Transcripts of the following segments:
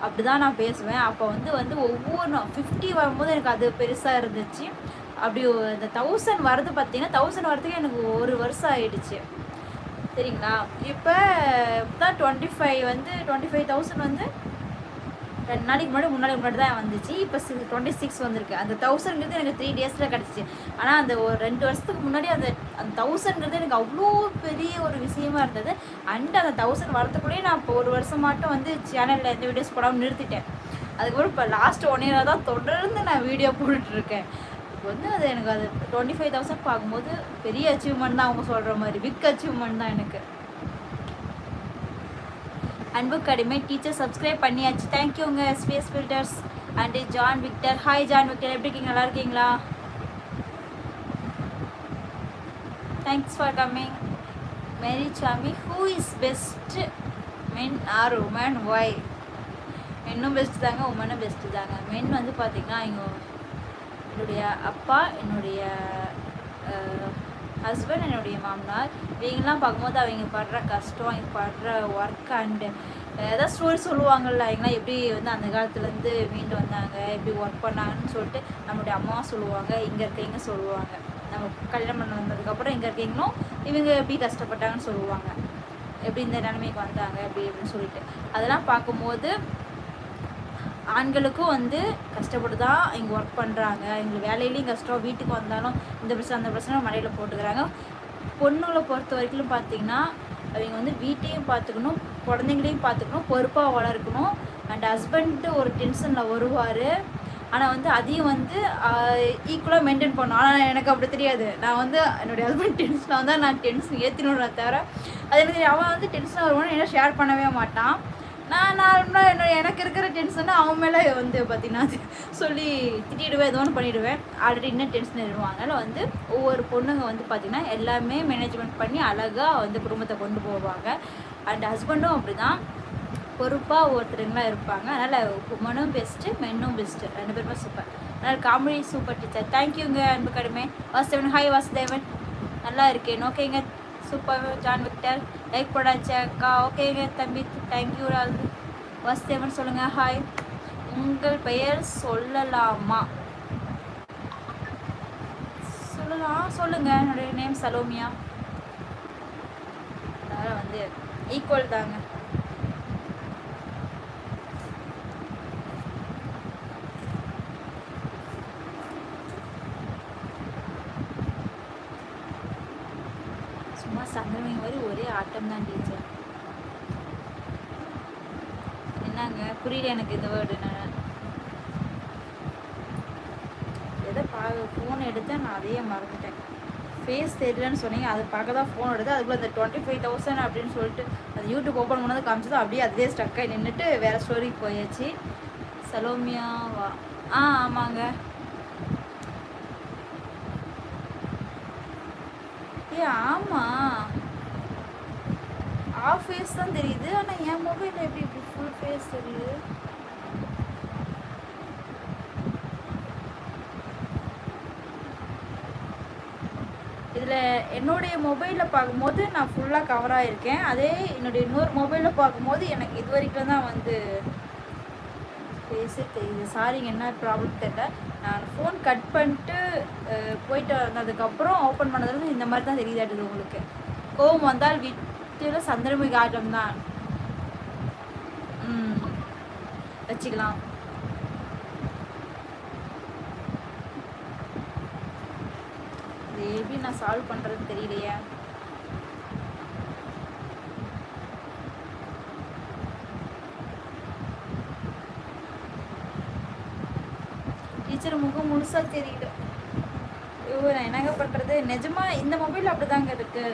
அப்படி தான் நான் பேசுவேன். அப்போ வந்து வந்து ஒவ்வொரு 50 வரும்போது எனக்கு அது பெருசாக இருந்துச்சு. அப்படி இந்த 1000 வரது பார்த்தீங்கன்னா 1000 வரதுக்கு எனக்கு 1 வருஷம் ஆயிடுச்சு. சரிங்களா? இப்போ தான் 25 வந்து 25,000 வந்து 2 நாளைக்கு முன்னாடி தான் வந்துச்சு. இப்போ 26 வந்திருக்கு. அந்த 1000ங்கிறது எனக்கு 3 டேஸில் கிடச்சிச்சு. ஆனால் அந்த ஒரு 2 வருஷத்துக்கு முன்னாடி அந்த அந்த 1000ங்கிறது எனக்கு அவ்வளோ பெரிய ஒரு விஷயமா இருந்தது. அண்ட் அந்த 1000 வரத்துக்குள்ளேயே நான் இப்போ 1 வருஷமாட்டம் வந்து சேனலில் எந்த வீடியோஸ் போடாமல் நிறுத்திட்டேன். அதுக்கப்புறம் இப்போ லாஸ்ட் 1 இயராக தான் தொடர்ந்து நான் வீடியோ போட்டுட்ருக்கேன். இப்போ வந்து அது எனக்கு அது 25,000 பார்க்கும்போது பெரிய அச்சீவ்மெண்ட் தான் அவங்க சொல்கிற மாதிரி. பிக் அச்சீவ்மெண்ட் தான் எனக்கு. அன்பு கடிமை டீச்சர் சப்ஸ்கிரைப் பண்ணியாச்சு. தேங்க்யூங்க space filters and John Victor. Hi John Victor, எப்படி இருக்கீங்க? நல்லா இருக்கீங்களா? Thanks for coming. Mary Sami, who is best men are women? Why? மென்னும் பெஸ்ட்டு தாங்க, உமனும் பெஸ்ட்டு தாங்க. மென் வந்து பார்த்திங்கன்னா என்னுடைய அப்பா, என்னுடைய ஹஸ்பண்ட், என்னுடைய மாமனார், இவங்கெல்லாம் பார்க்கும்போது அவங்க படுற கஷ்டம், அவங்க படுற ஒர்க் அண்டு ஏதாவது ஸ்டோரி சொல்லுவாங்கள்ல, அவங்களாம் எப்படி வந்து அந்த காலத்துலேருந்து மீண்டு வந்தாங்க, எப்படி ஒர்க் பண்ணாங்கன்னு சொல்லிட்டு நம்மளுடைய அம்மா சொல்லுவாங்க, இங்கே இருக்கவங்க சொல்லுவாங்க. நம்ம கல்யாணம் பண்ண வந்ததுக்கப்புறம் இங்கே இருக்கவங்களும் இவங்க எப்படி கஷ்டப்பட்டாங்கன்னு சொல்லுவாங்க, எப்படி இந்த நிலைமைக்கு வந்தாங்க அப்படின்னு சொல்லிட்டு. அதெல்லாம் பார்க்கும்போது ஆண்களுக்கும் வந்து கஷ்டப்பட்டு தான் இங்கே ஒர்க் பண்ணுறாங்க. எங்களுக்கு வேலையிலையும் கஷ்டம், வீட்டுக்கு வந்தாலும் இந்த பிரச்சனை அந்த பிரச்சனை மலையில் போட்டுக்கிறாங்க. பொண்ணுங்களை பொறுத்த வரைக்கும் பார்த்திங்கன்னா அவங்க வந்து வீட்டையும் பார்த்துக்கணும், குழந்தைங்களையும் பார்த்துக்கணும், பொறுப்பாக வளர்க்கணும். அண்ட் ஹஸ்பண்ட்டு ஒரு டென்ஷனில் வருவார், ஆனால் வந்து அதையும் வந்து ஈக்குவலாக மெயின்டைன் பண்ணணும். ஆனால் எனக்கு அப்படி தெரியாது. நான் வந்து என்னுடைய ஹஸ்பண்ட் டென்ஷனாக வந்தால் நான் டென்ஷன் ஏற்றினோட தவிர அதே மாதிரி அவன் வந்து டென்ஷனாக வருவான்னு என்ன ஷேர் பண்ணவே மாட்டான். நான் நார்மலாக எனக்கு இருக்கிற டென்ஷனை அவன் மேலே வந்து பார்த்திங்கன்னா அது சொல்லி திட்டிடுவேன், ஏதோ ஒன்று பண்ணிவிடுவேன். ஆல்ரெடி இன்னும் டென்ஷன் இருவாங்க. அதனால் வந்து ஒவ்வொரு பொண்ணுங்க வந்து பார்த்திங்கன்னா எல்லாமே மேனேஜ்மெண்ட் பண்ணி அழகாக வந்து குடும்பத்தை கொண்டு போவாங்க. அண்ட் ஹஸ்பண்டும் அப்படி தான் பொறுப்பாக ஒருத்தருங்களாம் இருப்பாங்க. அதனால் உமனும் பெஸ்ட்டு, மென்னும் பெஸ்ட்டு, 2 பேருமே சூப்பர். அதனால் காமெடி சூப்பர் டீச்சர். தேங்க்யூங்க அன்பு கடுமை. வாசுதேவன், ஹாய் வாசுதேவன், நல்லா இருக்கேன். ஓகேங்க, சூப்பர். ஜான் விக்டர் லைக் போடாச்சு அக்கா. ஓகேங்க தம்பி, தேங்க்யூ. வாசுதேவன் சொல்லுங்கள் ஹாய். உங்கள் பெயர் சொல்லலாமா? சொல்லுங்கள். என்னுடைய நேம் சலோமியா. அதனால் வந்து ஈக்குவல் தாங்க. சும்மா சந்திரமணி மாதிரி ஒரே ஆட்டம் தான் டீச்சர். என்னங்க புரியல எனக்கு இந்த வேர்டு. நான் எதை ஃபோன் எடுத்தேன், நான் அதையே மறந்துட்டேன். ஃபேஸ் தெரியலன்னு சொன்னீங்க, அதை பார்க்க தான் ஃபோன் எடுத்து அதுக்குள்ளே அந்த 25,000 அப்படின்னு சொல்லிட்டு அது யூடியூப் ஓப்பன் பண்ணது காமிச்சது. அப்படியே அதே ஸ்டக்காகி நின்றுட்டு வேறு ஸ்டோரிக்கு போயாச்சு. சலோமியாவா? ஆமாங்க. ஆமாம், ஆஃப் ஃபேஸ் தான் தெரியுது. ஆனால் என் மொபைலில் எப்படி இப்படி ஃபுல் ஃபேஸ் தெரியுது? இதில் என்னுடைய மொபைலில் பார்க்கும்போது நான் ஃபுல்லாக கவராக இருக்கேன். அதே என்னுடைய இன்னொரு மொபைலில் பார்க்கும்போது எனக்கு இது வரைக்கும் தான் வந்து ஃபேஸே தெரியுது. சாரிங்க, என்ன ப்ராப்ளம் தெரியல. நான் ஃபோன் கட் பண்ணிட்டு போயிட்டு வந்ததுக்கப்புறம் ஓப்பன் பண்ணதுலேருந்து இந்த மாதிரி தான் தெரியுதாட்டுது உங்களுக்கு. கோவம் வந்தால் வீட்டில் சந்திரமுகி ஆட்டம் தான் வச்சுக்கலாம். இது எப்படி நான் சால்வ் பண்ணுறதுன்னு தெரியலையே. டீச்சர் முகம் முழுசா தெரியல. நான் என்னங்க பண்ணுறது? நிஜமா இந்த மொபைல் அப்படிதாங்க இருக்கு.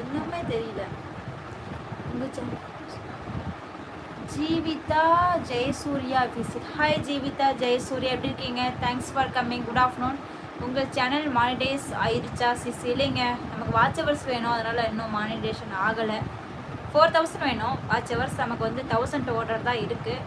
என்னமே தெரியல. ஜீவிதா ஜெயசூர்யா விசிட். ஹாய் ஜீவிதா ஜெயசூர்யா, எப்படி இருக்கீங்க? Thanks for coming. Good afternoon. உங்கள் சேனல் மானிடைஸ் ஆயிடுச்சா சிஸ்? இல்லைங்க, நமக்கு வாட்ச் ஹவர்ஸ் வேணும், அதனால் இன்னும் மானிடேஷன் ஆகலை. 4000 வேணும் வாட்ச் ஹவர்ஸ். நமக்கு வந்து 1000 ஓர்டர் தான் இருக்குது.